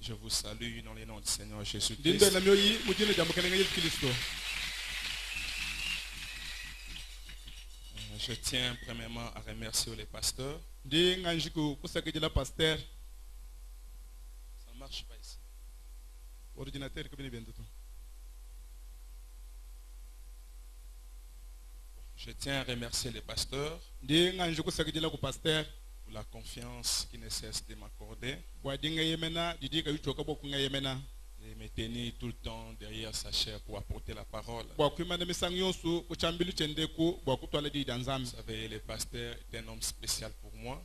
Je vous salue dans le nom du Seigneur Jésus-Christ. Je tiens premièrement à remercier les pasteurs. Ça ne marche pas ici. Je tiens à remercier les pasteurs pour la confiance qui ne cesse de m'accorder et me tenir tout le temps derrière sa chair pour apporter la parole. Vous savez, le pasteur est un homme spécial pour moi.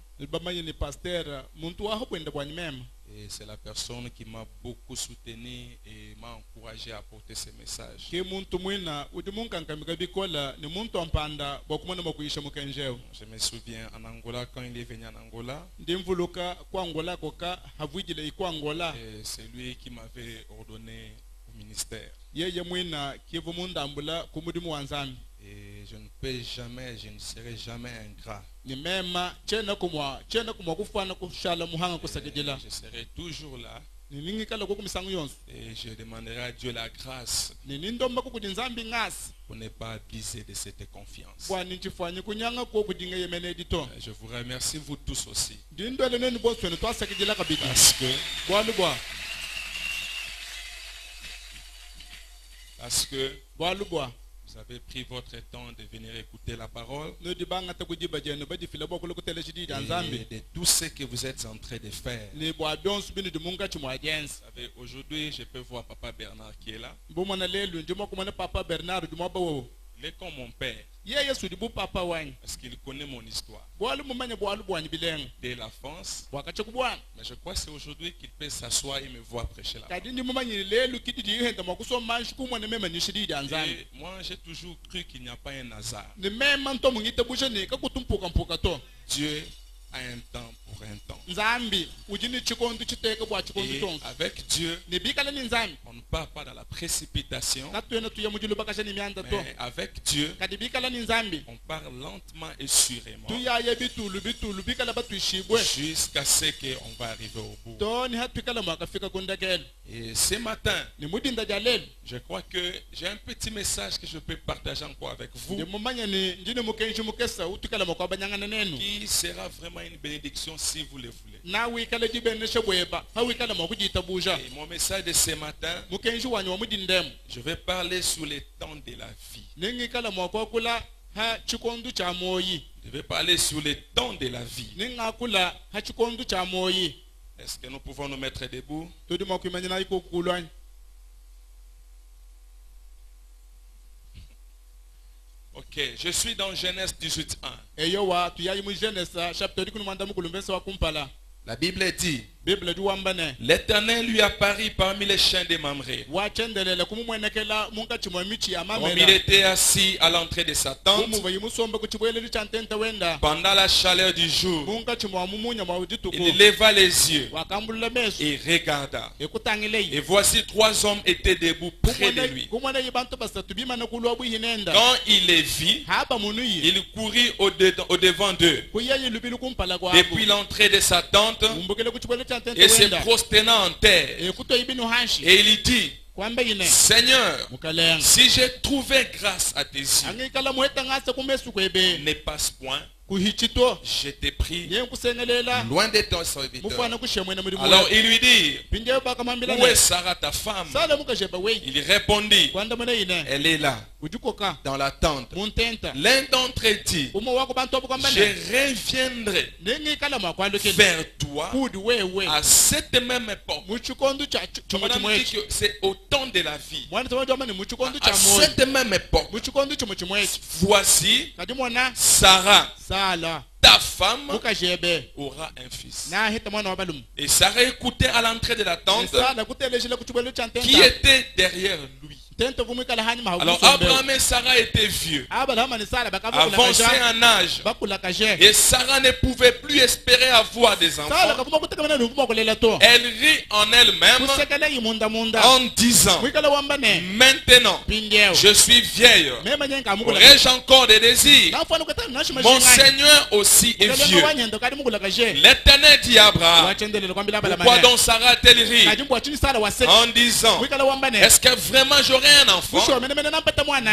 Et c'est la personne qui m'a beaucoup soutenu et m'a encouragé à apporter ces messages. Je me souviens en Angola, quand il est venu en Angola, et c'est lui qui m'avait ordonné au ministère. Et je ne peux jamais, je ne serai jamais ingrat. Je serai toujours là. Et je demanderai à Dieu la grâce pour ne pas abuser de cette confiance. Je vous remercie vous tous aussi. Parce que vous avez pris votre temps de venir écouter la parole. Et de tout ce que vous êtes en train de faire. Vous savez, aujourd'hui, je peux voir Papa Bernard qui est là. Il est comme mon père. Parce qu'il connaît mon histoire. Dès la France. Mais je crois que c'est aujourd'hui qu'il peut s'asseoir et me voir prêcher la parole. Et moi, j'ai toujours cru qu'il n'y a pas un hasard. Dieu a un temps pour un temps. Et avec Dieu, on ne part pas dans la précipitation. Mais avec Dieu, on part lentement et sûrement jusqu'à ce qu'on va arriver au bout. Et ce matin, je crois que j'ai un petit message que je peux partager encore avec vous, qui sera vraiment une bénédiction si vous le voulez. Et mon message de ce matin, je vais parler sur les temps de la vie. Je vais parler sur les temps de la vie. Est-ce que nous pouvons nous mettre debout? Ok, je suis dans Genèse 18:1. La Bible dit, l'Éternel lui apparut parmi les champs de Mamré. Comme il était assis à l'entrée de sa tente, pendant la chaleur du jour, il leva les yeux et regarda. Et voici 3 hommes étaient debout près de lui. Quand il les vit, il courut au-devant d'eux, depuis l'entrée de sa tente, et se prosternant en terre. Et il dit, Seigneur, si j'ai trouvé grâce à tes yeux, ne passe point. Je t'ai pris loin de ton serviteur. Alors il lui dit, où est Sarah ta femme? Il répondit, elle est là, dans la tente. L'un d'entre eux dit, je reviendrai vers toi à cette même époque. C'est au temps de la vie. À cette même époque, voici Sarah, ta femme, aura un fils. Et Sarah écoutait à l'entrée de la tente qui était derrière lui. Alors Abraham et Sarah étaient vieux, avancés en âge, et Sarah ne pouvait plus espérer avoir des enfants. Elle rit en elle-même en disant: maintenant je suis vieille, aurais-je encore des désirs? Mon Seigneur aussi est vieux. L'Éternel dit à Abraham: pourquoi donc Sarah a-t-elle ri en disant: est-ce que vraiment j'aurai un enfant,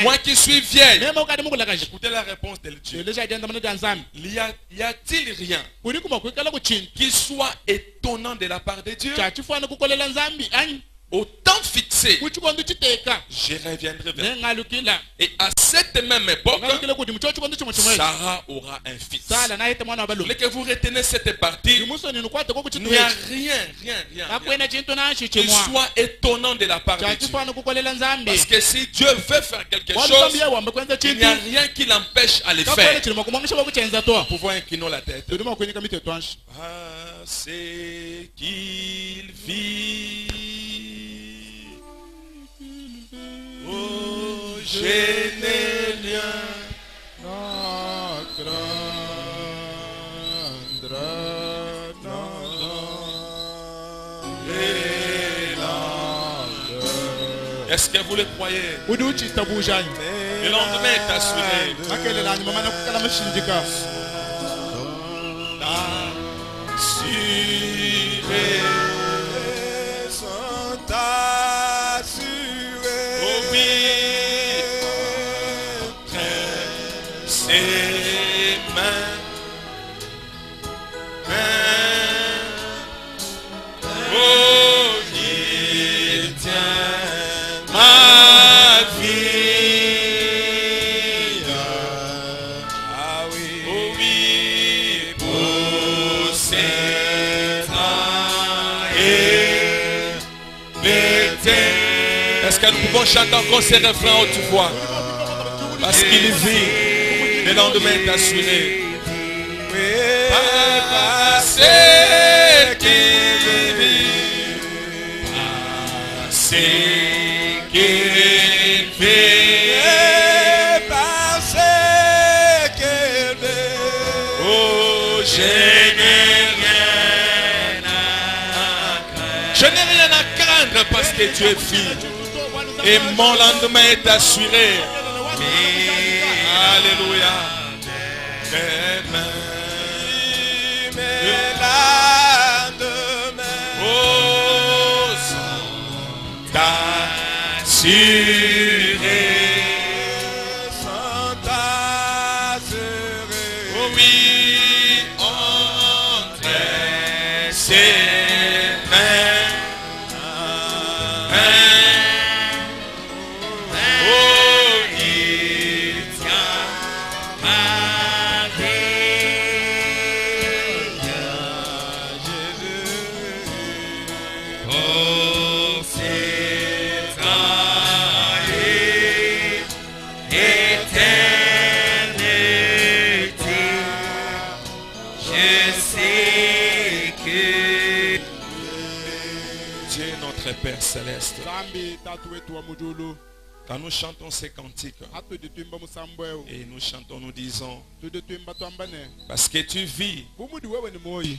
moi qui suis vieille? Écoutez la réponse de Dieu. Y a-t-il rien qui soit étonnant de la part de Dieu? Au temps fixé, je reviendrai vers vous. Et à cette même époque, Sarah aura un fils. Je voulais que vous retenez cette partie. Il n'y a rien qui soit étonnant de la part de Dieu. Parce que si Dieu veut faire quelque chose, il n'y a rien qui l'empêche à le faire. Nous pouvons incliner la tête. C'est qu'il vit. Oh, je n'ai rien à craindre, est-ce que vous le croyez? Le lendemain est assuré. Est-ce que nous pouvons chanter encore ces refrains haute voix? Parce qu'il vit, le lendemain est assuré. Parce qu'il vit, parce qu'il vit, parce qu'il vit. Oh, je n'ai rien à craindre. Je n'ai rien à craindre parce que tu es fille. Et mon lendemain est assuré. Alléluia. Mes lendemains, oh, sont assurés. Sont assurés. Oh oui, entre ses mains. Père Céleste, quand nous chantons ces cantiques et nous chantons, nous disons: parce que tu vis,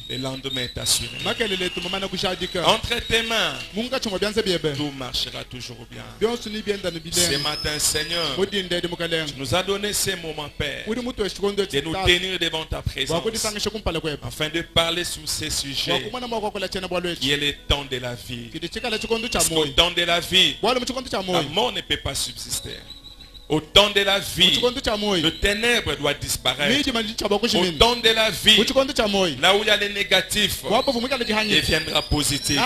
le lendemain est assuré. Entre tes mains, tout marchera toujours bien. Ce matin, Seigneur, tu nous as donné ces moments, Père, de nous tenir devant ta présence afin de parler sur ces sujets qui est le temps de la vie. Parce qu'au temps de la vie, la mort ne peut pas subsister. Au temps de la vie, le ténèbre doit disparaître. Au temps de la vie, là où il y a le négatif, deviendra positif.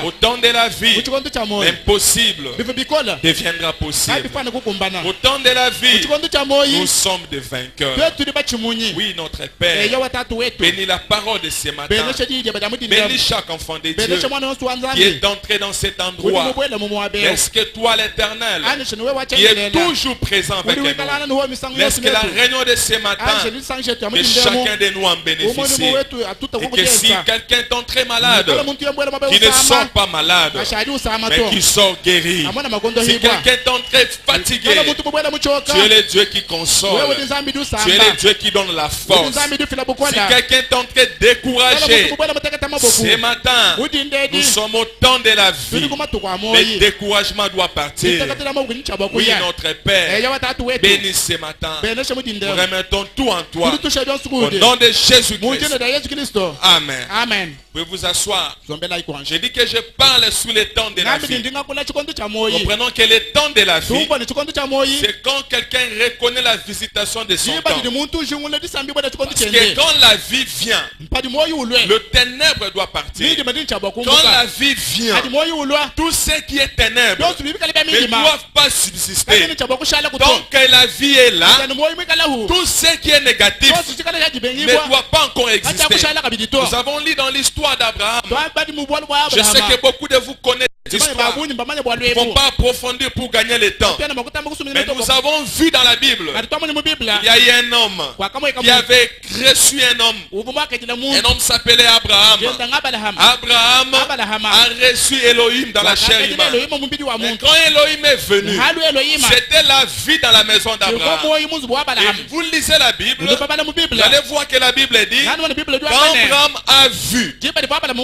Au temps de la vie, l'impossible deviendra possible. Au temps de la vie, nous sommes des vainqueurs. Oui, notre Père, bénis la parole de ce matin. Bénis chaque enfant de Dieu qui est entré dans cet endroit. Est-ce que toi, l'Éternel, qui est toujours toujours présent avec nous. Laisse que la réunion de ce matin, que chacun de nous en bénéficie. Et que si quelqu'un est très malade, qui ne sort pas malade, mais qui sort guéri. Si quelqu'un est très fatigué, tu es le Dieu qui console. Tu es le Dieu qui donne la force. Si quelqu'un est très découragé, ce matin, nous sommes au temps de la vie. Le découragement doit partir. Oui, notre Père, bénis ce matin. Nous remettons tout en toi. Au nom de Jésus-Christ. Amen. Amen. Vous pouvez vous asseoir. Je dis que je parle sous le temps de la vie. Comprenons que le temps de la vie, c'est quand quelqu'un reconnaît la visitation de son temps. Parce que quand la vie vient, le ténèbre doit partir. Quand la vie vient, tout ce qui est ténèbre ne doivent pas subsister. Tant que la vie est là, tout ce qui est négatif ne doit pas encore exister. Nous avons lu dans l'histoire d'Abraham. Je sais que beaucoup de vous connaissent l'histoire. Ils ne vont pas approfondir pour gagner le temps. Mais nous avons vu dans la Bible, il y a eu un homme qui avait reçu un homme s'appelait Abraham. Abraham a reçu Elohim dans la chair humaine. Mais quand Elohim est venu, c'était la vie dans la maison d'Abraham. Et vous lisez la Bible, vous allez voir que la Bible dit, quand Abraham a vu,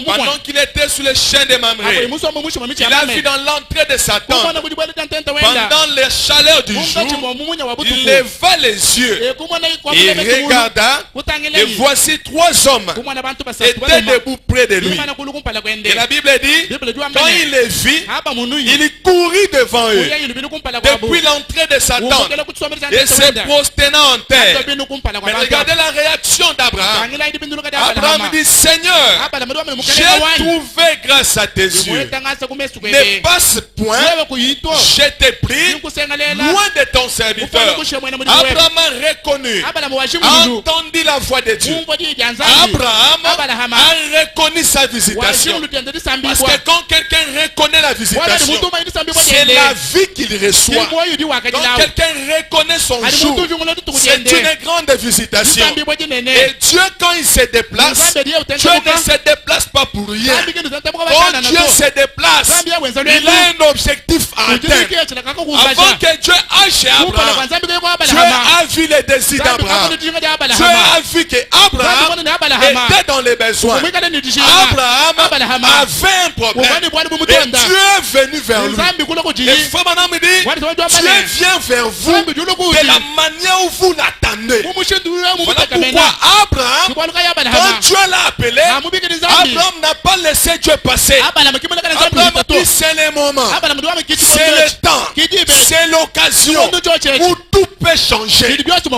pendant qu'il était sur le champ de Mamré, il a vu dans l'entrée de sa tente, pendant les chaleurs du jour, il leva les yeux, il regarda, et voici 3 hommes étaient debout près de lui. Et la Bible dit, quand il les vit, il courut devant eux, depuis l'entrée de sa tente, et se prosternant en terre. Mais regardez la réaction d'Abraham. Abraham dit, Seigneur, j'ai trouvé grâce à tes yeux. Ne passe point, je t'ai pris loin de ton serviteur. Abraham a reconnu, a entendu la voix de Dieu. Abraham a reconnu sa visitation. Parce que quand quelqu'un reconnaît la visitation, c'est la vie qu'il reçoit. Quand quelqu'un reconnaît son jour, c'est une grande visitation. Et Dieu, quand il se déplace, Dieu ne se déplace pas pour rien. Quand Dieu se déplace, il a un objectif à atteindre. Avant que Dieu aille chez Abraham, Dieu a vu les désirs d'Abraham. Dieu a vu qu'Abraham était dans les besoins. Abraham avait un problème. Et Dieu est venu vers lui. Et Fabana me dit, Dieu vient vers vous de la manière où vous l'attendez. Voilà pourquoi Abraham, quand Dieu l'a appelé, Abraham n'a pas laissé Dieu passer. Abraham dit, c'est le moment, c'est le temps, c'est l'occasion où tout peut changer. Parce que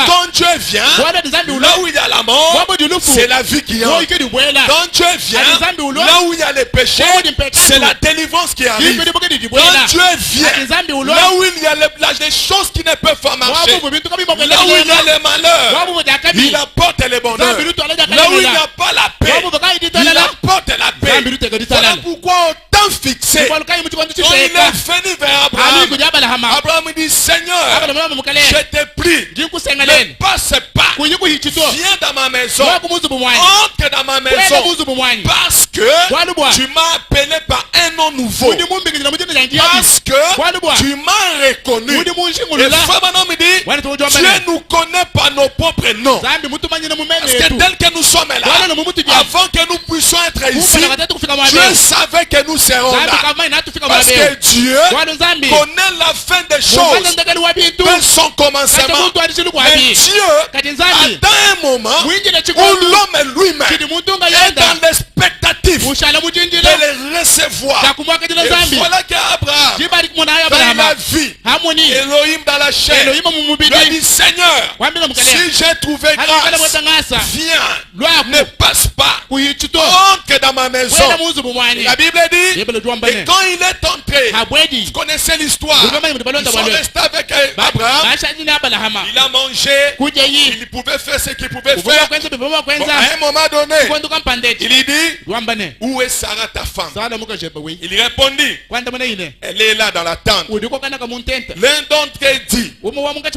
quand Dieu vient, là où il y a la mort, c'est la vie qui entre. Quand Dieu vient, là où il y a les péchés, c'est la délivrance qui arrive. Quand Dieu vient, là où il y a les choses qui ne peuvent pas marcher, là où il y a le malheur, il apporte le bonheur. Là où il n'y a pas la paix, il apporte la paix. Voilà pourquoi au temps fixé, quand il est venu vers Abraham, Abraham dit, Seigneur, je t'ai pris, ne passe pas, viens dans ma maison, entre dans ma maison, parce que tu m'as appelé par un nom nouveau, parce que tu m'as reconnu. Et Fabana me dit, Dieu nous connaît par nos propres noms. Parce que tel que nous sommes là, avant que nous puissions être ici, Dieu savait que nous serons là. Parce que Dieu connaît la fin des choses, dès son commencement. Mais Dieu attend un moment où l'homme lui-même est dans l'expectative de les recevoir. Et voilà qu'Abraham, quand il a vu Elohim dans la chair, lui a dit, Seigneur, si j'ai trouvé grâce, viens, ne passe pas, entre dans ma maison. La Bible dit, et quand il est entré, vous connaissez l'histoire, ils sont restés avec Abraham, il a mangé, il pouvait faire ce qu'il pouvait faire. Bon, à un moment donné, il dit, où est Sarah ta femme? Il répondit, elle est là dans la tente. L'un d'entre eux dit, je reviendrai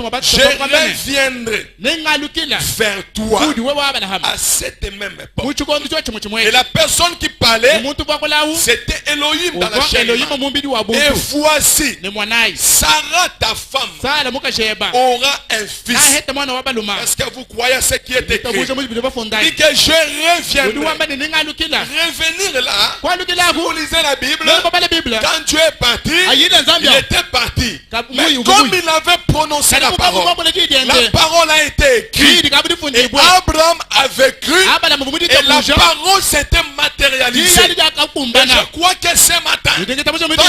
vers toi à cette même époque. Et la personne qui parlait, c'était Elohim dans la chair. Et voici, Sarah ta femme aura un fils. Est-ce que vous croyez ce qui est écrit? Dit que je reviendrai. Revenir là, si vous lisez la Bible, quand Dieu est parti, il était parti. Mais comme il avait prononcé la parole a été écrite. Et Abraham avait cru. Et la parole s'était matérialisée. Et je crois que ce matin, tant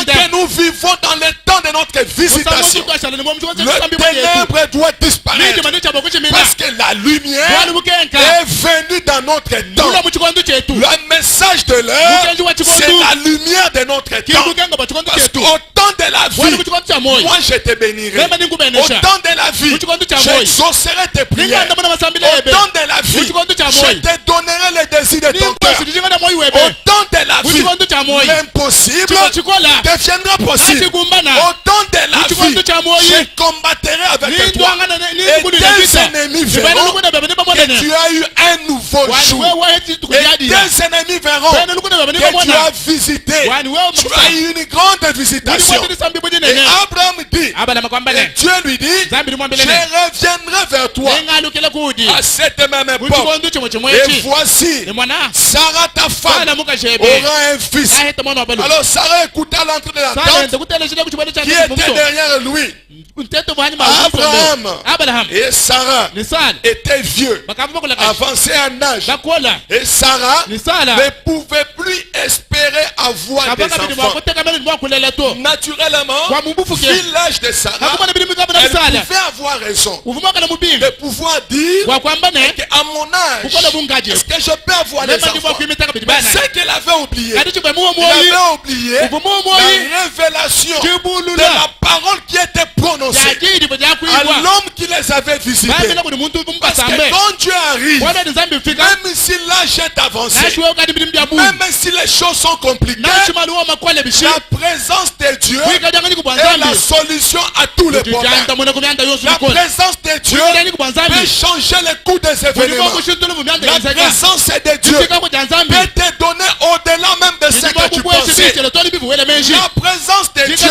que nous vivons dans le temps de notre visitation, le ténèbre doit disparaître. Parce que la lumière est venue dans notre temps. Le message de l'heure, c'est la lumière de notre temps. Parce qu'au temps de la vie, moi je te bénirai. Au temps de la vie, j'exaucerai tes prières. Au temps de la vie, je te donnerai les désirs de ton cœur. Au temps de la vie, l'impossible deviendra possible. Au temps de la vie, je combattrai avec toi. Et tes ennemis verront que tu as eu un nouveau jour. Et tes ennemis verront que tu as visité. Tu as eu une grande visitation. Et Abraham dit, et Dieu lui dit, je reviendrai vers toi à cette même époque. Et voici, Sarah ta femme aura un fils. Alors Sarah écouta l'entrée de la tente qui était derrière lui. Abraham et Sarah étaient vieux, avancés en âge. Et Sarah ne pouvait plus espérer avoir des enfants. Naturellement, vu l'âge de Sarah, elle pouvait avoir raison de pouvoir dire qu'à mon âge, est-ce que je peux avoir des enfants? Mais c'est qu'elle avait oublié. Il avait oublié la révélation de la parole qui était prononcée à l'homme qui les avait visités. Parce que quand Dieu arrive, même si l'âge est avancé, même si les choses sont compliquées, la présence de Dieu est la solution à tous les problèmes. La présence de Dieu peut changer le cours des événements. La présence de Dieu peut te donner au-delà même de ce que tu pensais. La présence de Dieu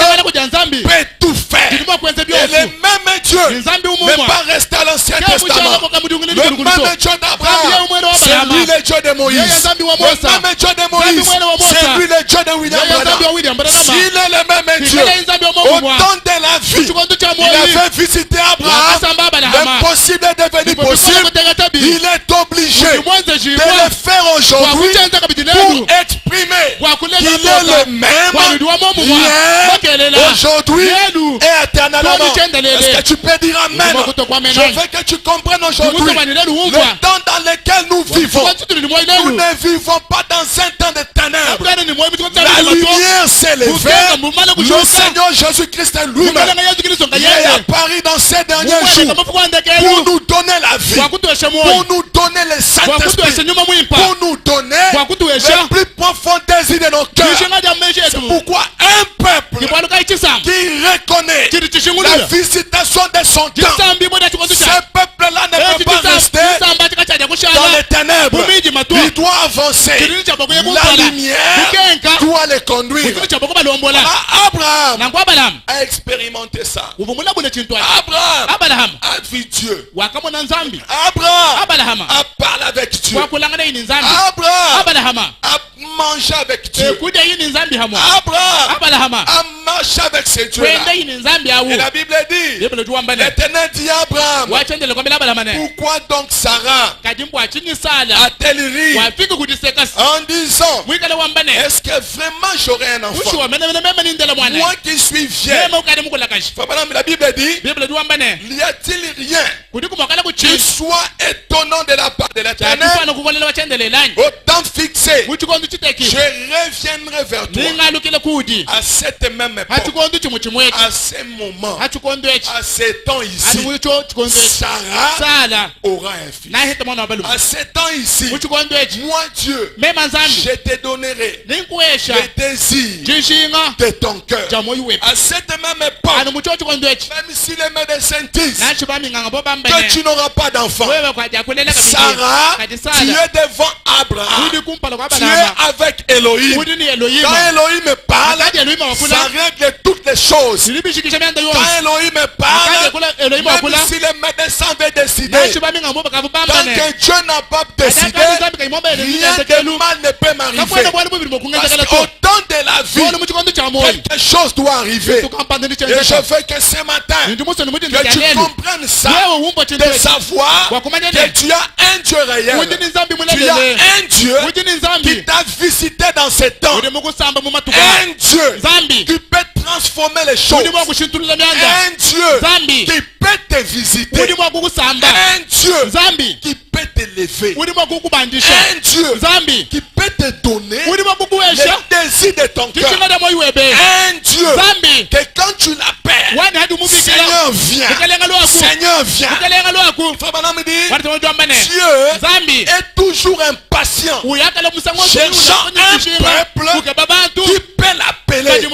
peut tout faire. Et le même Dieu n'est pas resté à l'Ancien Testament. Le même Dieu d'Abraham, c'est lui le Dieu de Moïse. Le même Dieu de Moïse, c'est lui le Dieu de William Branham. S'il est le même Dieu, au temps de la vie, il avait visité Abraham. L'impossible est devenu possible. Il est obligé de le faire aujourd'hui pour exprimer qu'il est le même hier, aujourd'hui et éternellement. Est-ce que tu peux dire amen? Je veux que tu comprennes aujourd'hui le temps dans lequel nous vivons. Nous ne vivons pas dans un temps de ténèbres. La lumière s'est levée. Le Seigneur Jésus-Christ lui-même est apparu dans ces derniers jours pour nous donner la vie, pour nous donner le Saint-Esprit, pour nous donner le plus profond désir de nos cœurs. C'est pourquoi un peuple qui reconnaît la visitation de son temps, ce peuple-là ne peut pas rester dans les ténèbres. Il doit avancer. La lumière doit les conduire. Abraham a expérimenté ça. Abraham a vu Dieu. Abraham a parlé avec Dieu. Abraham a mangé avec Dieu. Abraham a marché avec ces dieux-là. Et la Bible dit, l'Éternel dit à Abraham, pourquoi donc Sarah a-t-elle ri en disant, est-ce que vraiment j'aurai un enfant? Moi qui suis vieille. La Bible dit, n'y a-t-il rien qui soit étonnant de la part de l'Éternel? Au temps fixé, je reviendrai vers toi à cette même époque, à ces moments, à ces temps ici, Sarah aura un fils. À ces temps ici, moi Dieu, je te donnerai les désirs de ton cœur. À cette même époque, même si les médecins disent que tu n'auras pas d'enfant, Sarah, tu es devant Abraham, tu es avec Elohim. Quand Elohim parle, ça règle toutes les choses. Quand Elohim parle, même si les médecins veulent décider, tant que Dieu n'a pas décidé, rien de mal ne peut m'arriver. Parce qu'au temps de la vie, quelque chose doit arriver. Et je veux que ce matin, que tu comprennes ça, de savoir que tu as un Dieu réel. Tu as un Dieu qui t'a visité dans ces temps. Un Dieu qui peut transformer les choses. Un Dieu qui peut te visiter. Un Dieu qui peut t'élever. Un Dieu qui peut te donner les désirs de ton cœur. Un Dieu que quand tu l'appelles, Seigneur vient. Seigneur vient. Dieu est toujours impatient, cherchant un peuple qui peut l'appeler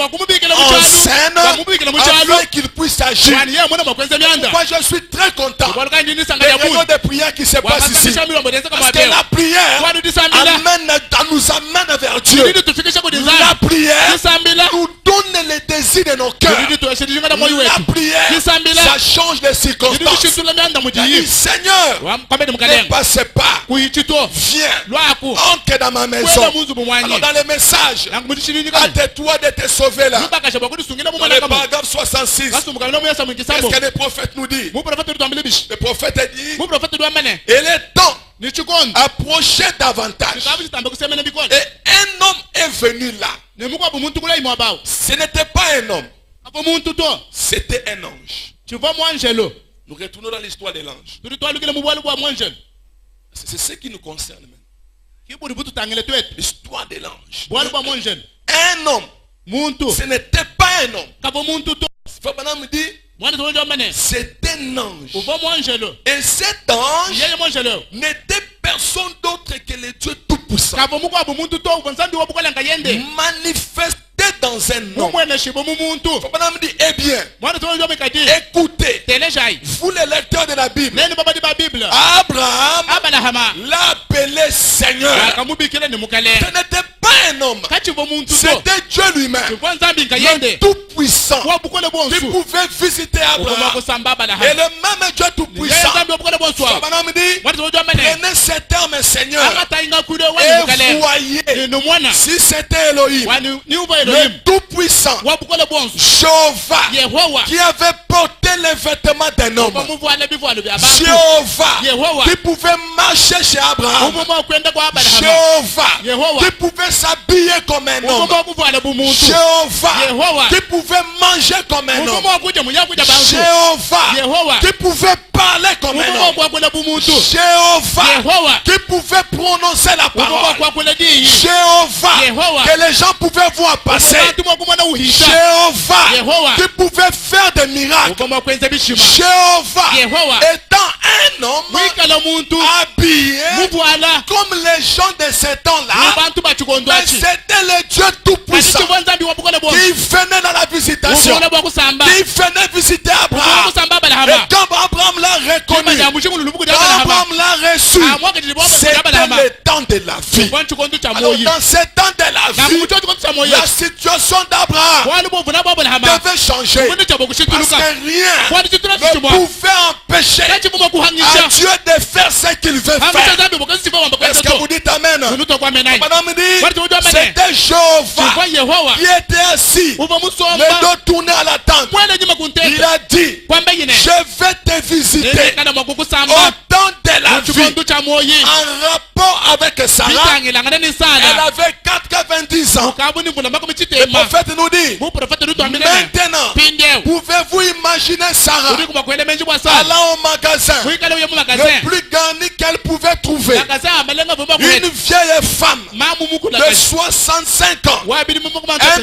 en scène afin qu'il puisse agir. Moi je suis très content des prières qui se passent ici, parce que la prière nous amène vers Dieu. La prière nous donne les désirs de nos cœurs. La prière, ça change les circonstances. Seigneur, ne passe pas, viens, entre dans ma maison. Alors dans les messages, hâte-toi de te sauver là. Dans le paragraphe 66, qu'est-ce que le prophète nous dit? Le prophète a dit, et le temps approchait davantage, et un homme est venu là. Ce n'était pas un homme, c'était un ange. Nous retournons dans l'histoire de l'ange. C'est ce qui nous concerne même. L'histoire de l'ange. Un homme, ce n'était pas un homme. Fabana me dit, c'est un ange. Et cet ange n'était personne d'autre que le Dieu Tout-Puissant, manifesté dans un homme. Fabana me dit, eh bien, écoutez, vous les lecteurs de la Bible, Abraham l'a appelé Seigneur. Ce n'était pas un homme, c'était Dieu lui-même, le Tout-Puissant, qui pouvait visiter Abraham. Et le même Dieu Tout-Puissant, Fabana me dit, prenez cet homme Seigneur et voyez si c'était Elohim, le Tout-Puissant, Jéhovah, qui avait porté les vêtements d'un homme, Jéhovah, qui pouvait marcher chez Abraham, Jéhovah, qui pouvait s'habiller comme un homme, Jéhovah, qui pouvait manger comme un homme, Jéhovah, qui pouvait parler comme un homme, Jéhovah, qui pouvait prononcer la parole, Jéhovah, que les gens pouvaient voir passer, Jéhovah, qui pouvait faire des miracles, Jéhovah, étant un homme habillé comme les gens de ces temps-là, mais c'était le Dieu Tout-Puissant qui venait dans la visitation, qui venait visiter Abraham. Et quand Abraham l'a reconnu, quand Abraham l'a reçu, c'était le temps de la vie. Alors dans ce temps de la vie, la situation d'Abraham devait changer, parce que rien ne pouvait empêcher à Dieu de faire ce qu'il veut faire. Est-ce que vous dites Amen? Madame me dit, c'était Jéhovah qui était assis, le dos tourné à la tente. Il a dit, je vais te visiter au temps de la vie. En rapport avec Sarah, elle avait 90 ans. Le prophète nous dit, maintenant, pouvez-vous imaginer Sarah allant au magasin, le plus garni qu'elle pouvait trouver, une vieille femme de 65 ans, un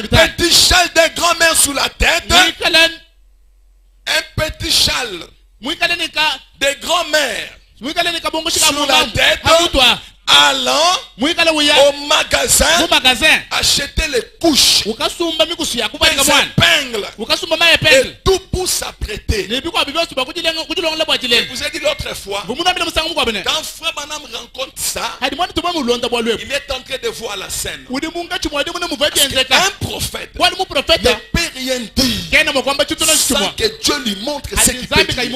petit châle de grand-mère sous la tête, un petit châle de grand-mère sous la tête, allant au magasin acheter les couches, des épingles et tout pour s'apprêter. Je vous ai dit l'autre fois, quand Frère Branham rencontre ça, il est en train de voir la scène. Un prophète ne peut rien dire sans que Dieu lui montre ce qu'il peut dire.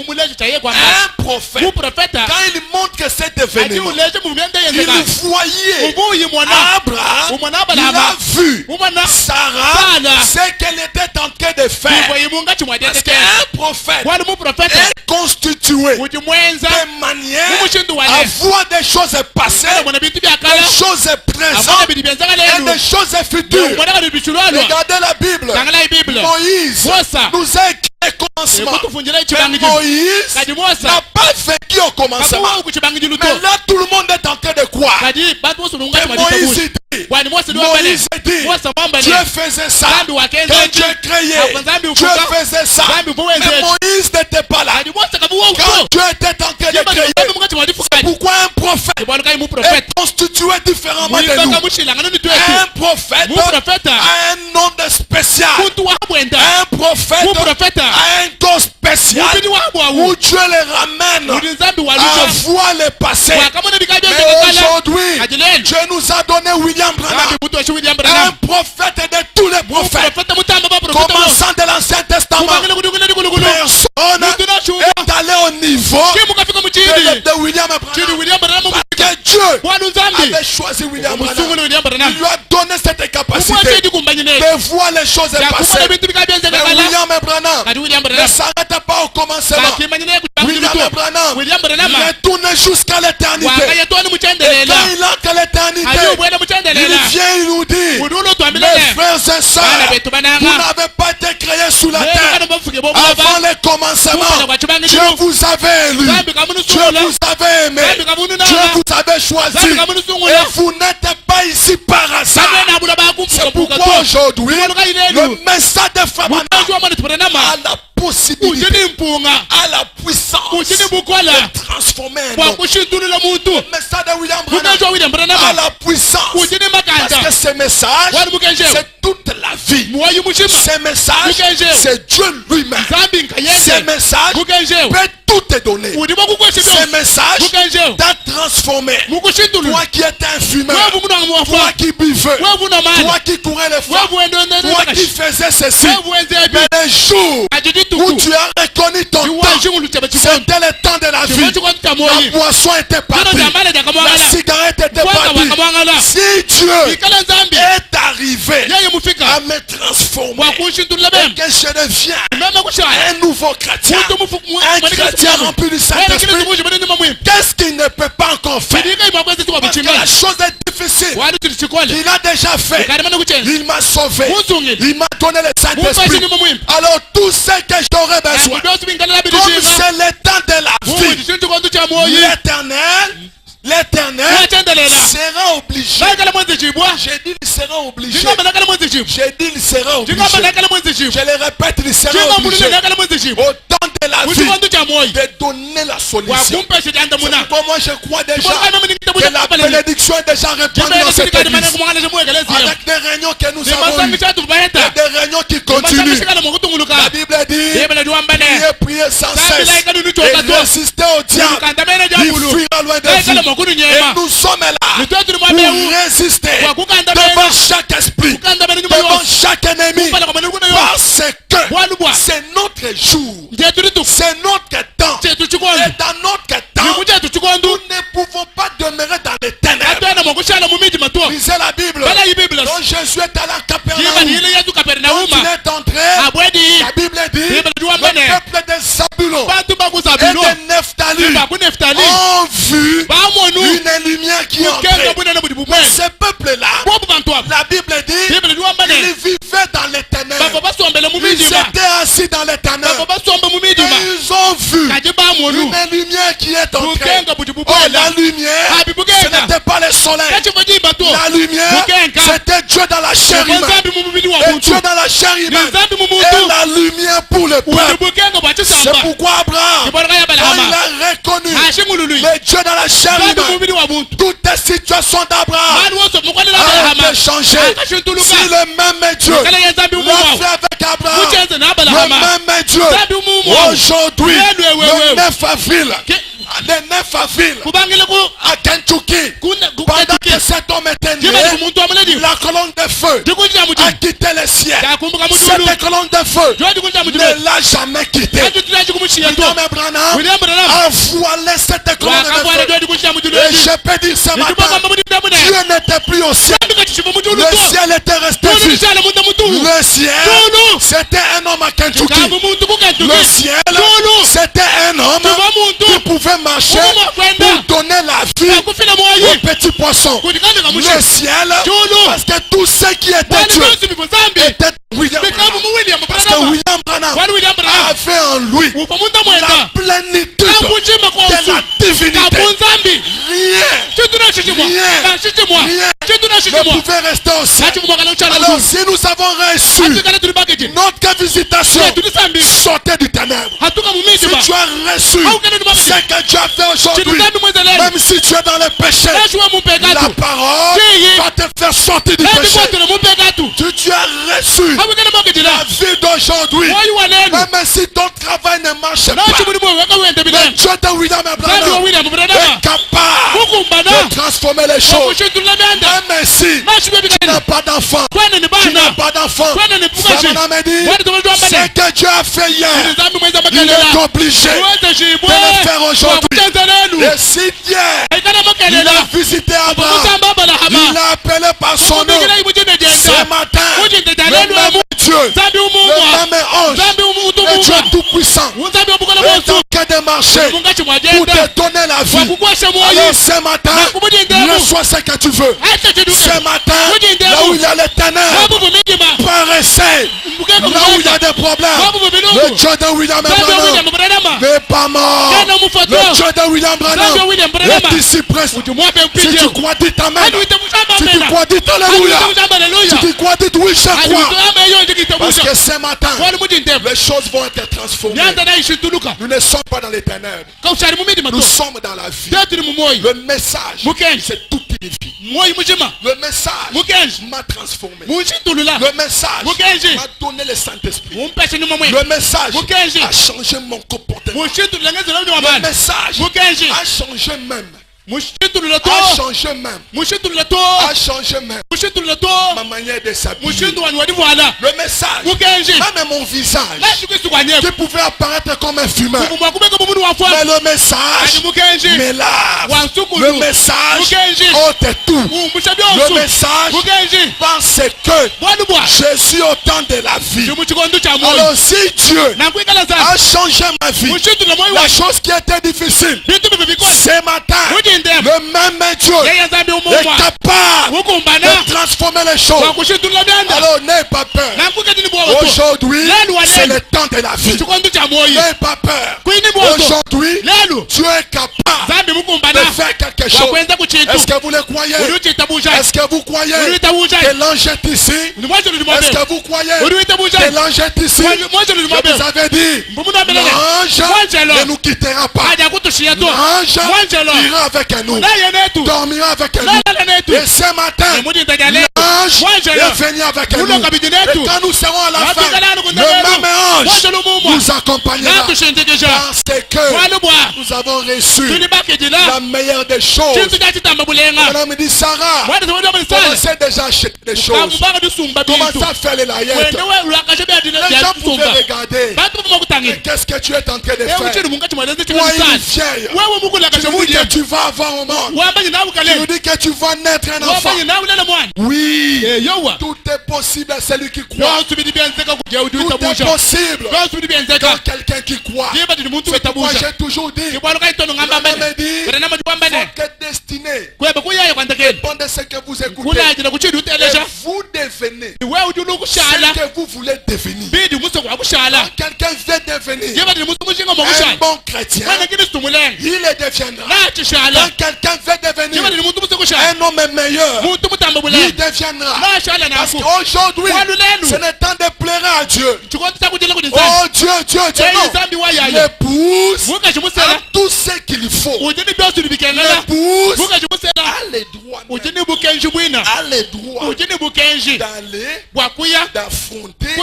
Un prophète, quand il montre cet événement, il voyait Abraham, il a vu Sarah, ce qu'elle était en train de faire. Parce qu'un prophète est constitué de manière à voir des choses passées, des choses présentes et des choses futures. Regardez la Bible. Moïse nous a écrit le commencement. Mais Moïse n'a pas vécu au commencement. Mais là, tout le monde est en train de croire. Et Moïse dit, Dieu faisait ça. Quand Dieu créait, Dieu faisait ça. Mais Moïse n'était pas là. Quand Dieu était en train de créer, c'est pourquoi un prophète est constitué différemment de nous. Un prophète a un nom spécial. Un prophète a un don spécial où Dieu les ramène à voir le passé. Mais aujourd'hui, Dieu nous a donné William Branham, un prophète de tous les prophètes, commençant de l'Ancien Testament. Personne est allé au niveau de William Branham. Parce que Dieu avait choisi William Branham. Il lui a donné cette capacité de voir les choses passées. Mais William Branham ne s'arrête pas au commencement. William Branham retourne jusqu'à l'éternité. Et quand il entre à l'éternité, il vient, il nous dit, mes frères et sœurs, vous n'avez pas été créés sous la terre avant le commencement. Dieu vous avait élu, Dieu vous avait aimé, Dieu vous avait choisi, et vous n'êtes pas ici par hasard. C'est pourquoi aujourd'hui, le message de Frère Branham a la possibilité, a la puissance de transformer un homme. Le message de William Branham a la puissance, parce que ce message, c'est toute la vie. Ce message, c'est Dieu lui-même. Ce message peut tout te donner. Ce message t'a transformé. Toi qui étais un fumeur, toi qui buvais, toi qui courais les fois, toi qui faisais ceci, mais le jour où tu as reconnu ton temps, c'était le temps de la vie. La boisson était partie, la cigarette était partie. Si Dieu est arrivé à me transformer et que je deviens un nouveau chrétien, un chrétien rempli du Saint-Esprit, qu'est-ce qu'il ne peut pas encore faire? Parce que la chose est difficile. Il a déjà fait. Il m'a sauvé. Il m'a donné le Saint-Esprit. Alors tout ce que j'aurais besoin, comme c'est le temps de la vie, l'éternel sera obligé. J'ai dit il sera obligé. J'ai dit il sera obligé. Je le répète, il sera obligé au temps de la vie de donner la solution. C'est pourquoi moi je crois déjà que la bénédiction est déjà répandue dans cette église. Avec des réunions que nous avons eues et des réunions qui continuent. La Bible dit, priez sans cesse et résister au diable. Il fuira loin de vous. Et nous sommes là pour résister devant chaque esprit, devant chaque ennemi, parce que c'est notre jour, c'est notre temps. Et dans notre temps, nous ne pouvons pas demeurer dans les ténèbres. Lisez la Bible. Quand Jésus est allé à Capernaum, quand il est entré, la Bible dit, le et de Nephtali ont vu une lumière qui entrait. Ces peuples-là, la Bible dit, ils vivaient dans les ténèbres. Ils étaient assis dans les ténèbres. Et ils ont vu une lumière qui est entrée. Oh, la lumière, ce n'était pas le soleil. La lumière, c'était Dieu dans la chair humaine. Et Dieu dans la chair humaine. Et la lumière pour le peuple. C'est pourquoi Abraham, quand il a reconnu le Dieu dans la chair humaine, toutes les situations d'Abraham a été changé. Si le même Dieu l'a fait avec Abraham, le même Dieu aujourd'hui, le 9 avril, le 9 avril, à Kentucky, pendant que cet homme était né, la colonne de feu a quitté le ciel. Cette colonne de feu ne l'a jamais quitté. William Branham a voilé cette colonne de feu. Et je peux dire ce matin, Dieu n'était plus au ciel. Le ciel était resté vide. Le ciel, c'était un homme à Kentucky. Le ciel, c'était un homme qui pouvait marcher pour donner la vie aux petits poissons. Le ciel, parce que tout ce qui était Dieu était William Branham. Parce que William Branham avait en lui la plénitude de la divinité. Rien ne pouvait rester au ciel. Alors si nous avons reçu notre visitation, sortez du ténèbre. Si tu as reçu ce que Dieu a fait aujourd'hui, même si tu es dans le péché, la parole va te faire sortir du péché. Si tu as reçu la vie d'aujourd'hui, même si ton travail ne marche pas, le Dieu de William Branham est capable de transformer les choses. Même si tu n'as pas d'enfant, Femme m'a dit, ce que Dieu a fait hier, il est obligé de le faire aujourd'hui. Et si hier, il a visité Abraham, il l'a appelé par son nom. Ce matin, le même Dieu, le même ange, le Dieu tout-puissant, est en train de marcher pour te donner la vie. Alors ce matin, reçois ce que tu veux. Ce matin, là où il y a les ténèbres, paraissez. Là où il y a des problèmes, le Dieu de William Branham n'est pas mort. Le Dieu de William Branham est ici presque. Si tu crois, dis amen. Si tu crois, dis alléluia. Si tu crois, dis oui, je crois. Parce que ce matin, les choses vont être transformées. Nous ne sommes pas dans les ténèbres. Nous sommes dans la vie. Le message, c'est toute une vie. Le message m'a transformé. Le message m'a donné le Saint-Esprit. Le message a changé mon comportement. Le message a changé même. A changé même ma manière de s'habiller. Le message, même mon visage qui pouvait apparaître comme un fumeur, mais le message me lave. Le message ôte tout. Le message pense que je suis au temps de la vie. Alors si Dieu a changé ma vie, la chose qui était difficile, ce matin, le même Dieu est capable de transformer les choses. Alors n'aie pas peur. Aujourd'hui, c'est le temps de la vie. N'aie pas peur. Aujourd'hui, Dieu est capable de faire quelque chose. Est-ce que vous le croyez? Est-ce que vous croyez que l'ange est ici? Est-ce que vous croyez que l'ange est ici? Je vous avais dit, l'ange ne nous quittera pas. L'ange ira avec nous, dormira avec nous. Et ce matin, l'ange est venu avec nous. Et quand nous serons à la fin, le même ange nous accompagnera. Parce que nous avons reçu la meilleure des choses. On me dit, Sarah, commencez déjà à acheter des choses. Commencez à faire les layettes. Les gens pouvaient regarder. Mais qu'est-ce que tu es en train de faire? Toi, une vieille, tu dis que tu vas avoir un monde. Tu dis que tu vas naître un enfant. Oui, Tout est possible à celui qui croit. Tout est possible dans quelqu'un qui croit. C'est pourquoi j'ai toujours dit, votre destinée dépend de ce que vous écoutez. Et vous devenez ce que vous voulez devenir. Quand quelqu'un veut devenir un bon chrétien, il le deviendra. Quand quelqu'un veut devenir un homme meilleur, il deviendra. Parce qu'aujourd'hui, ce n'est temps de pleurer à Dieu. Oh Dieu, non. L'épouse a tout ce qu'il faut. L'épouse a les droits. A les droits d'aller, d'affronter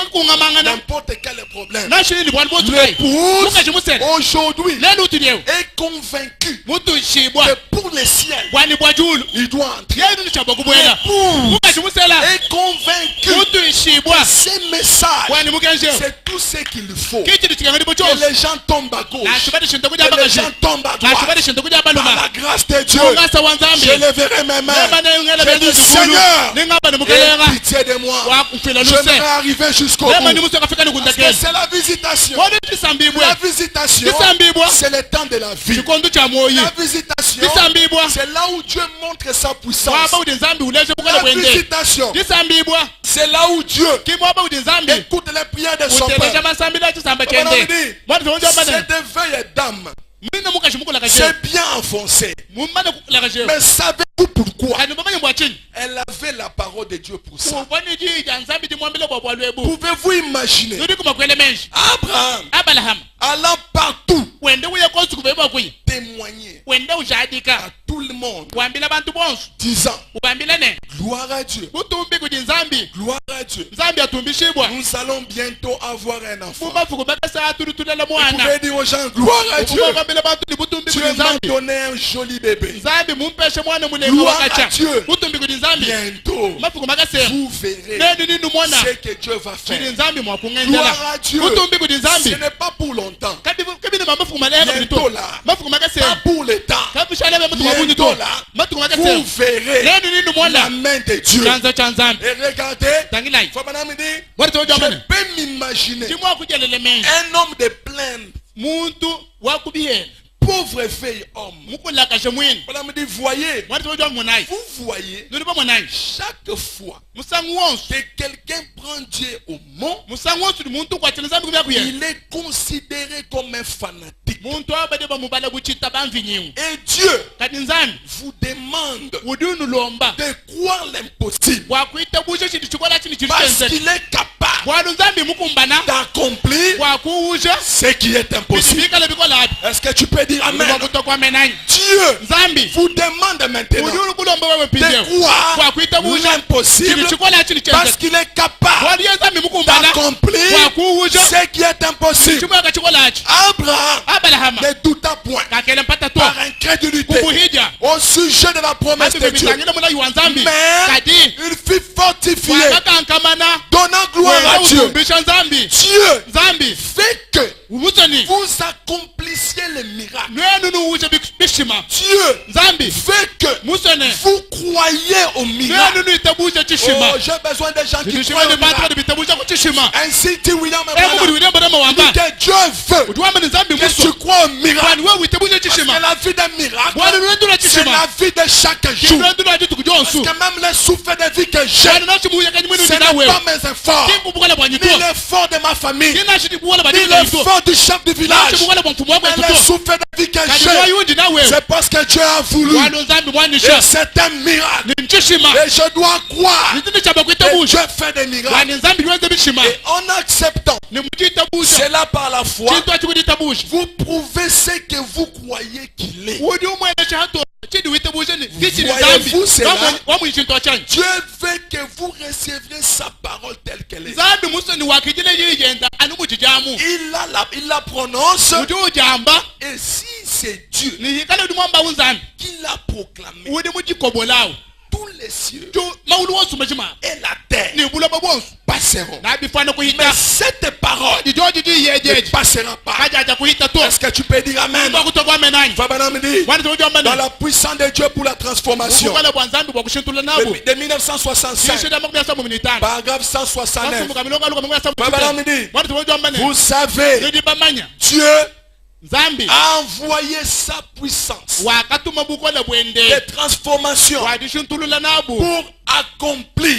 n'importe quel problème. L'épouse aujourd'hui est convaincu que pour les siens, il doit entrer. L'épouse est convaincu que ce message, c'est tout ce qu'il faut. Que les gens tombent à gauche, que les gens tombent à droite. Par la grâce de Dieu, je leverai mes mains. Je dis Seigneur, aie pitié de moi. Je vais arriver jusqu'au bout. Parce que c'est la visitation. La visitation, c'est le temps de la vie. La visitation, c'est là où Dieu montre sa puissance. La visitation, c'est là où Dieu écoute les prières de son peuple. Cette vieille dame, c'est bien enfoncé. Mais savez-vous pourquoi? Elle avait la parole de Dieu pour ça. Pouvez-vous imaginer Abraham allant partout témoigner à tout le monde, disant gloire à Dieu, gloire à Dieu, nous allons bientôt avoir un enfant. Vous pouvez dire aux gens gloire à Dieu, Dieu m'a donné un joli bébé. Gloire à Dieu, bientôt vous verrez ce que Dieu va faire. Gloire à Dieu, ce n'est pas pour longtemps. Bientôt là, pas pour le temps. Bientôt là, vous verrez la main de Dieu. Et regardez, je peux m'imaginer un homme de plaine, pauvre vieil homme. Madame dit, voyez, vous voyez, chaque fois que quelqu'un prend Dieu au mot, il est considéré comme un fanatique. Et Dieu vous demande de croire l'impossible, parce qu'il est capable d'accomplir ce qui est impossible. Est-ce que tu peux dire amen? Dieu vous demande maintenant de croire l'impossible, parce qu'il est capable d'accomplir ce qui est impossible. Abraham ne douta point par incrédulité au sujet de la promesse de Dieu, mais il fut fortifié, donnant gloire à Dieu. Dieu fait que vous accomplissiez les miracles. Dieu fait que vous croyez aux miracles. Oh, j'ai besoin de gens qui croient aux miracles. Ainsi dit William Branham, que Dieu veut que tu crois aux miracles. Parce que la vie d'un miracle, c'est la vie de chaque jour. Parce que même les souffles de vie que j'ai, ce n'est pas mes efforts, ni l'effort de ma famille, ni l'effort du chef du village, mais les souffles de vie que j'ai, c'est parce que Dieu a voulu. Et c'est un miracle. Et je dois croire que Dieu fait des miracles. Et en acceptant cela par la foi, vous prouvez ce que vous croyez qu'il est. Voyez-vous cela? Dieu veut que vous receviez sa parole telle qu'elle est. Il la prononce. Et si c'est Dieu qui l'a proclamé, tous les cieux et la terre passeront. Mais cette parole ne passera pas. Est-ce que tu peux dire amen? Dans la puissance de Dieu pour la transformation. De 1965, paragraphe 169. Vous savez, Dieu a envoyé sa puissance de transformation pour accomplir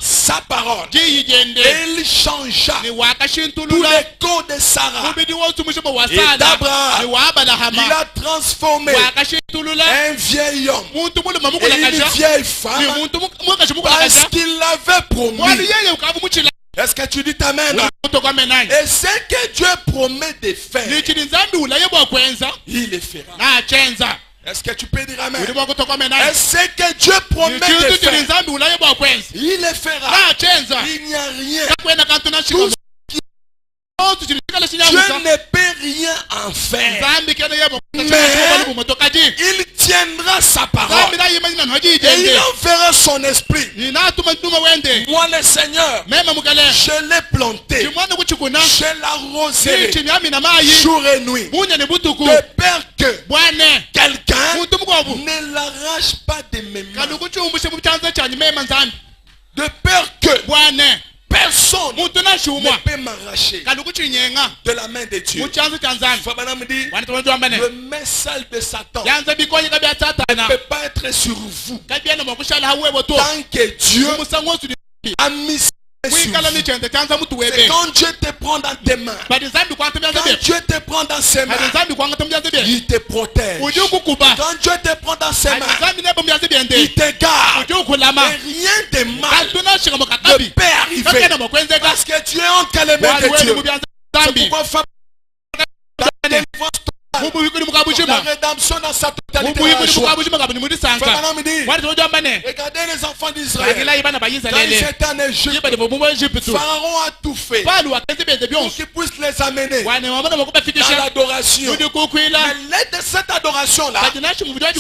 sa parole. Et il changea tous les corps de Sarah et d'Abraham. Il a transformé un vieil homme et une vieille femme parce qu'il l'avait promis. Est-ce que tu dis amen? Et ce que Dieu promet de faire, il le fera. Est-ce que tu peux dire amen? Et ce que Dieu promet de faire, il le fera. Il n'y a rien. Dieu ne peut rien en faire. Mais il tiendra sa parole. Et il enverra son esprit. Moi le Seigneur, je l'ai planté. Je l'arroserai jour et nuit. De peur que quelqu'un ne l'arrache pas de mes mains. De peur que personne ne peut m'arracher de la main de Dieu. Le message de Satan ne peut pas être sur vous tant que Dieu a mis sur vous. C'est quand Dieu te prend dans tes mains, quand Dieu te prend dans ses mains, il te protège. Quand Dieu te prend dans ses mains, il te garde. Et rien de mal ne peut arriver parce que tu es entre les mains de Dieu. C'est pourquoi la rédemption dans sa totalité. Regardez les enfants d'Israël. Quand ils étaient en Égypte, Pharaon a tout fait pour qu'ils puissent les amener dans l'adoration. Mais l'aide de cette adoration-là, ce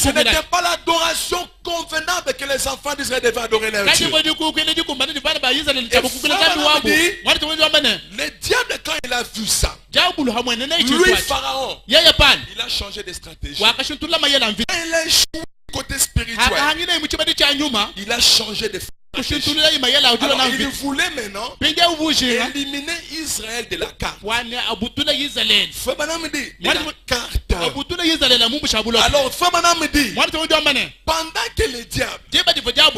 n'était pas l'adoration convenable que les enfants d'Israël devaient adorer leur Dieu. Le diable, quand il a vu ça, lui, Pharaon, il a changé de stratégie. Il a échoué côté spirituel. Il a changé de stratégie. Alors, il voulait maintenant éliminer Israël de la carte. La carte. Alors, pendant que le diable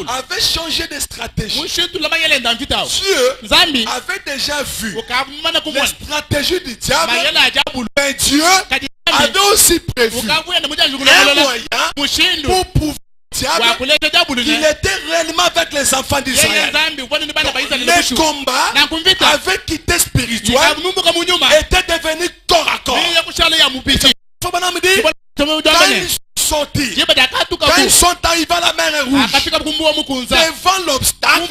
avait changé de stratégie, Dieu avait déjà vu la stratégie du diable. Mais Dieu avait aussi prévu un moyen pour pouvoir. Il était réellement avec les enfants d'Israël. Les combats avec quitté spirituel étaient devenus corps à corps. Quand ils sont sortis, quand ils sont arrivés à la mer Rouge, devant l'obstacle,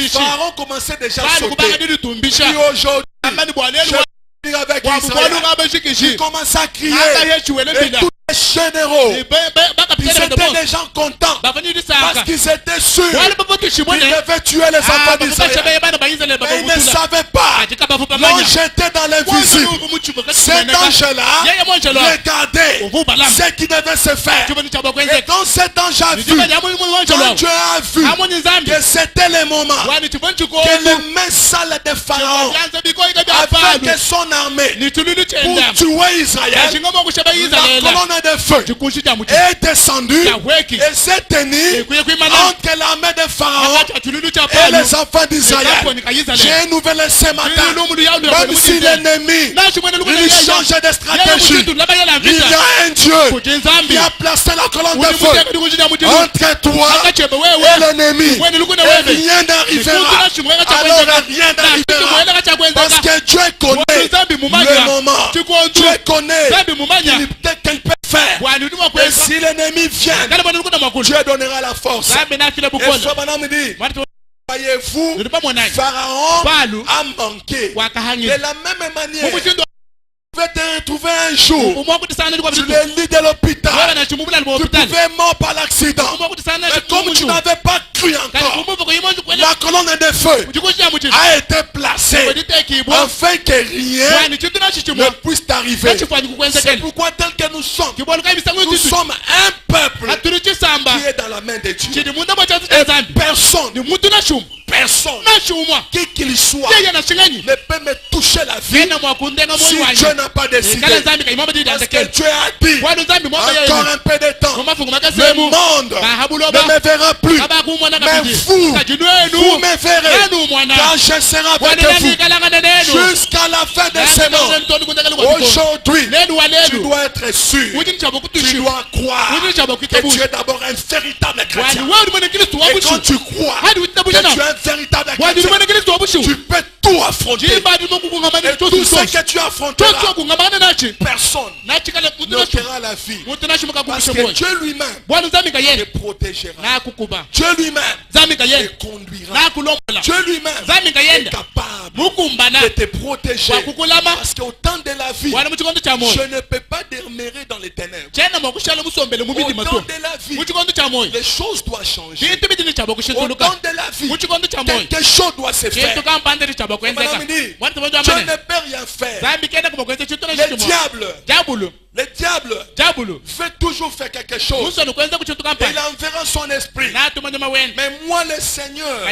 Pharaon commençait déjà à sauter. Et aujourd'hui, avec Israël, il commence à crier. Et tous les généraux, ils étaient des gens contents parce qu'ils étaient sûrs qu'ils devaient tuer les enfants d'Israël. Mais ils ne savaient pas. L'ange était dans l'invisible. Cet ange-là regardait ce qui devait se faire. Et quand cet ange a vu, quand Dieu a vu que c'était le moment que les mains sales de Pharaon avec son armée pour tuer Israël, la colonne de feu est descendue et s'est tenue entre l'armée de Pharaon et les enfants d'Israël. J'ai une nouvelle ce matin. Même si l'ennemi il change de stratégie, il y a un Dieu qui a placé la colonne de feu entre toi et l'ennemi. Et rien n'arrivera. Alors rien n'arrivera. Parce que Dieu connaît le moment. Dieu connaît qu'il peut faire. Et si l'ennemi vient, Dieu donnera la force. Et Pharaon me dit, voyez-vous, Pharaon a manqué. De la même manière, tu pouvais te retrouver un jour sur le lit de l'hôpital. Tu pouvais mort par l'accident. Mais comme tu n'avais pas cru colonne de feu a été placée afin que rien ne puisse t'arriver. C'est pourquoi tel que nous sommes un peuple qui est dans la main de Dieu. Et personne, qui qu'il soit, ne peut me toucher la vie si Dieu n'a pas décidé. Parce que Dieu a dit, encore un peu de temps, le monde ne me verra plus, mais vous me verrez, quand je serai avec vous jusqu'à la fin de ce monde. Aujourd'hui, tu dois être sûr, tu dois croire que tu es d'abord un véritable chrétien. Et quand tu crois que tu es un véritable chrétien, tu peux tout affronter. Et tout ce que tu affronteras, personne ne fera la vie. Parce que Dieu lui-même te protégera. Dieu lui-même te conduira. Dieu lui-même est capable de te protéger. Parce qu'au temps de la vie, je ne peux pas demeurer dans les ténèbres. Au temps de la vie, les choses doivent changer. Au temps de la vie, quelque chose doit se faire. Madame dit, Dieu ne peut rien faire. Le diable veut toujours faire quelque chose. Il enverra son esprit. Mais moi le Seigneur,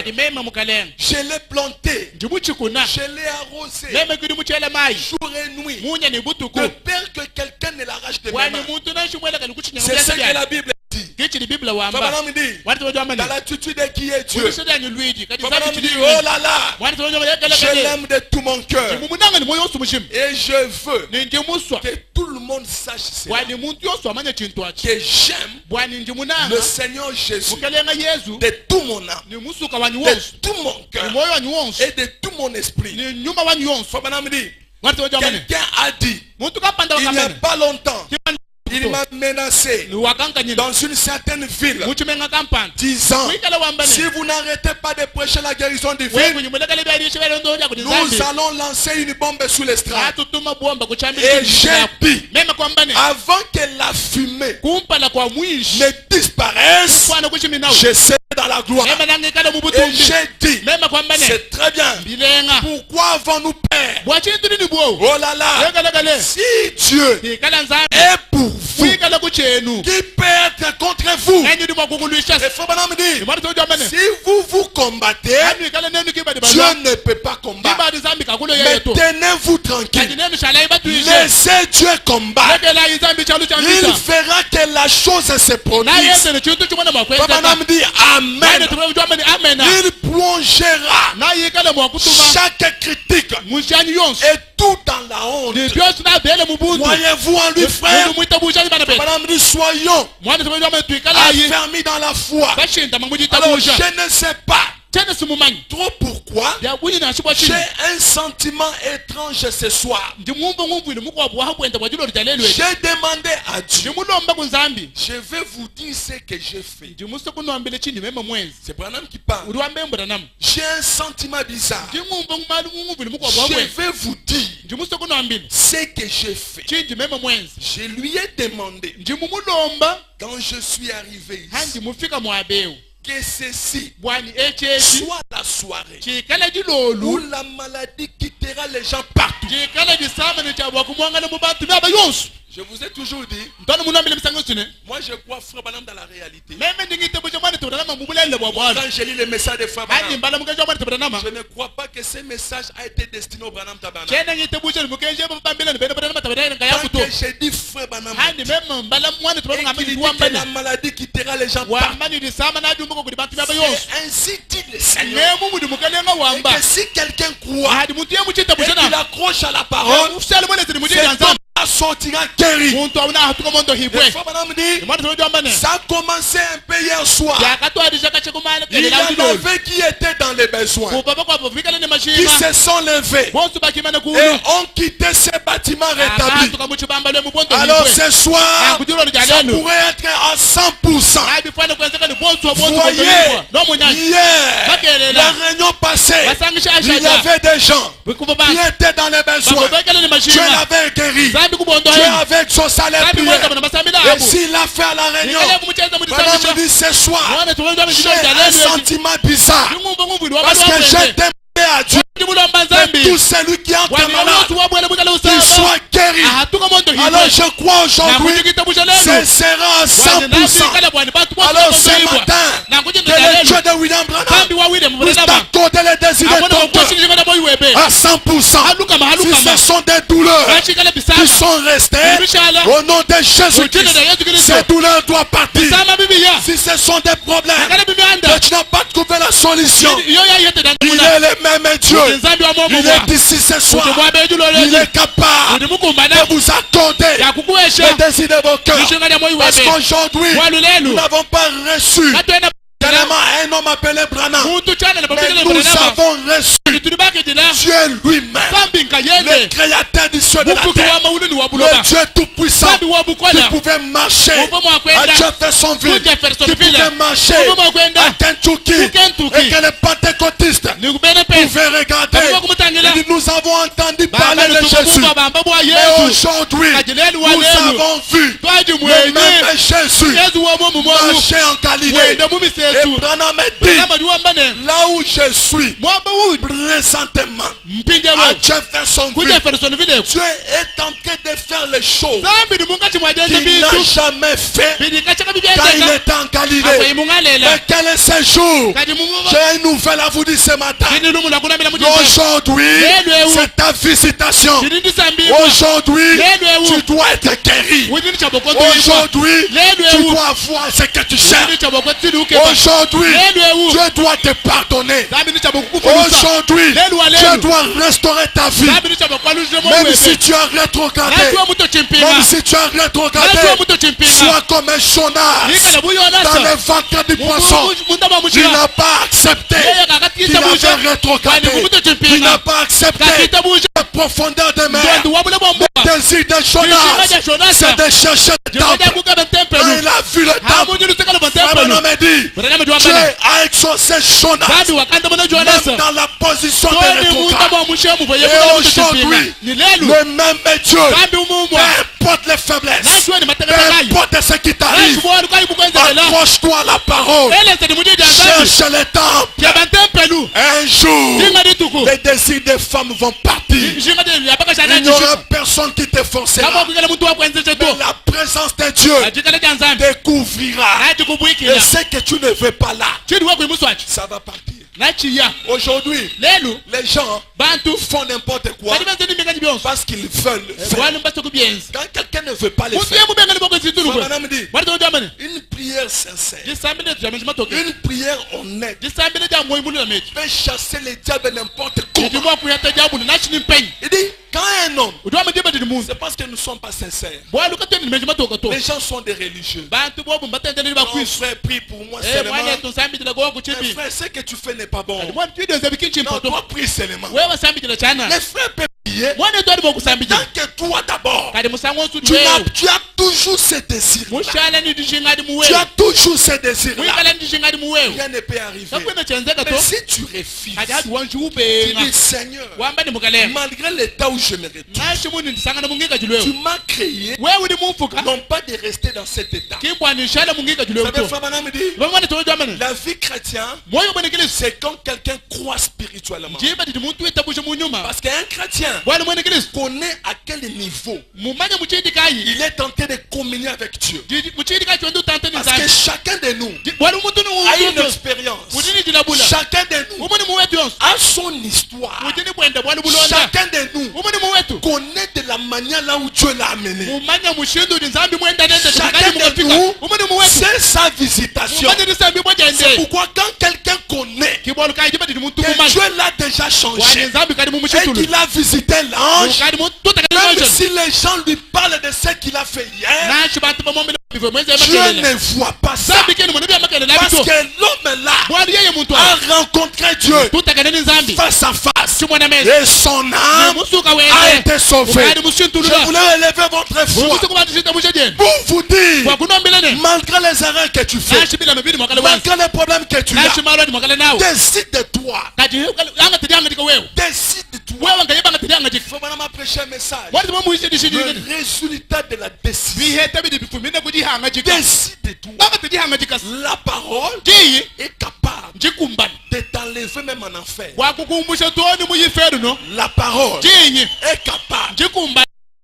je l'ai planté, je l'ai arrosé jour et nuit, de peur que quelqu'un ne l'arrache de mes mains. C'est ce que la Bible dit. Dans l'attitude de qui est Dieu, oh là là, je l'aime de tout mon cœur. Et je veux que tout le monde sache cela, que j'aime le Seigneur Jésus de tout mon âme, de tout mon cœur et de tout mon esprit. Quelqu'un a dit il n'y a pas longtemps, il m'a menacé dans une certaine ville, disant, si vous n'arrêtez pas de prêcher la guérison divine, nous allons lancer une bombe sous l'estrade. Et j'ai dit, avant que la fumée ne disparaisse, je serai dans la gloire. Et j'ai dit, c'est très bien, pourquoi avons-nous peur? Oh là là, si Dieu est pour vous, qui peut être contre vous? Si vous vous combattez, Dieu ne peut pas combattre. Mais tenez-vous tranquille, laissez Dieu combattre. Il fera que la chose se produise. Amen. Il plongera chaque critique et tout dans la honte. Voyez-vous en lui, frère? Madame dit, soyons affermis dans la foi. Alors je ne sais pas trop pourquoi j'ai un sentiment étrange ce soir. J'ai demandé à Dieu, je vais vous dire ce que j'ai fait. C'est Branham qui parle. J'ai un sentiment bizarre. Je vais vous dire ce que j'ai fait. Je lui ai demandé, quand je suis arrivé ici, que ceci soit la soirée où la maladie quittera les gens partout. Je vous ai toujours dit, moi je crois Frère Branham dans la réalité. Quand j'ai lu le message de Frère Branham, je ne crois pas que ce message a été destiné au Branham Tabernacle. Quand j'ai dit Frère Branham, et qu'il dit que la maladie quittera les gens partout, c'est ainsi dit le Seigneur. Et que si quelqu'un croit et qu'il accroche à la parole, sortira guéri. Ça a commencé un peu hier soir. Il y en avait qui étaient dans les besoins, qui se sont levés et ont quitté ces bâtiments rétablis. Alors ce soir, ça pourrait être à 100%. Voyez, hier, la réunion passée, il y avait des gens qui étaient dans les besoins. Dieu l'avait guéri. Dieu avec son salaire prière. Et s'il a fait à la réunion, madame me dit ce soir, j'ai un sentiment bizarre. Parce que j'ai demandé à Dieu que tout celui qui entre malade, qu'il soit guéri. Alors je crois aujourd'hui, ce sera 100%. Alors ce matin, que le Dieu de William Branham puisse t'accorder les désirs de ton cœur à 100%. Si ce sont des douleurs qui sont restées, au nom de Jésus-Christ, ces douleurs doivent partir. Si ce sont des problèmes que tu n'as pas trouvé la solution, il est le même Dieu. Il est ici ce soir. Il est capable de vous accorder les désirs de vos cœurs. Parce qu'aujourd'hui, nous n'avons pas reçu tellement un homme appelé Branham. Mais nous avons reçu Dieu lui-même, le créateur du ciel et de la terre, le Dieu tout-puissant qui pouvait marcher à Jeffersonville, qui pouvait marcher à Kentucky, et que les pentecôtistes pouvaient regarder. Et nous avons entendu parler de Jésus. Mais aujourd'hui, nous avons vu le même Jésus marcher en Galilée. Et Branham me dit, là où je suis présentement, à Jeffersonville, Dieu est en train de faire les choses qu'il n'a jamais fait quand il était en Galilée. Mais quel est ce jour? J'ai une nouvelle à vous dire ce matin. Aujourd'hui, c'est ta visitation. Aujourd'hui, tu dois être guéri. Aujourd'hui, tu dois avoir ce que tu cherches. Aujourd'hui, Dieu doit te pardonner. Aujourd'hui, Dieu doit restaurer ta vie. Même si tu as rétrogradé, même si tu as rétrogradé, sois comme un Jonas dans le ventre du poisson. Tu n'as pas accepté qu'il avait rétrogradé. Tu n'as pas accepté la profondeur des mers. Le désir de Jonas, c'est de chercher le temple. Quand il a vu le temple, Abraham a dit, Dieu a exaucé Jonas, même dans la position de rétrograde. Et aujourd'hui, le même Dieu, peu importe les faiblesses, peu importe ce qui t'arrive, accroche-toi à la parole, cherche le temple. Un jour, les désirs des femmes vont partir. Il n'y aura personne qui te forcera. Mais la présence de Dieu découvrira. Et ce que tu ne veux pas là, ça va partir. Aujourd'hui, les gens font n'importe quoi parce qu'ils veulent faire. Quand quelqu'un ne veut pas le faire, Madame dit, une prière sincère, une prière honnête fait chasser les diables n'importe comment. Il dit, quand un homme, c'est parce que nous ne sommes pas sincères. Les gens sont des religieux. Mon frère, prie pour moi seulement. Mais frère, ce que tu fais n'est pas bon. Non, toi prie seulement. Les frères peuvent prier. Tant que toi d'abord, tu as toujours ce désir. Tu as toujours ce désir. Rien ne peut arriver. Mais si tu refuses, tu dis Seigneur, malgré l'état où je me retrouve, tu m'as créé non pas de rester dans cet état. Vous savez, Frère Branham me dit, la vie chrétienne, c'est quand quelqu'un croit spirituellement. Parce qu'un chrétien connaît à quel niveau il est tenté de communier avec Dieu. Parce que chacun de nous a une expérience. Chacun de nous a son histoire. Chacun de nous connaît de la manière là où Dieu l'a amené. Chacun de nous c'est sa visitation. C'est pourquoi quand quelqu'un connaît que Dieu l'a déjà changé et qu'il a visité l'ange, même si les gens lui parlent de ce qu'il a fait hier, Dieu ne voit pas ça. Parce que l'homme là a rencontré Dieu face à face et son âme a été sauvée. Je voulais élever votre foi pour vous dire, malgré les erreurs que tu fais, malgré les problèmes que tu as, décide de toi. Décide de toi. Il faut vraiment prêcher un message. Le résultat de la décision. Décide-toi. La parole est capable de t'enlever même en enfer. La parole est capable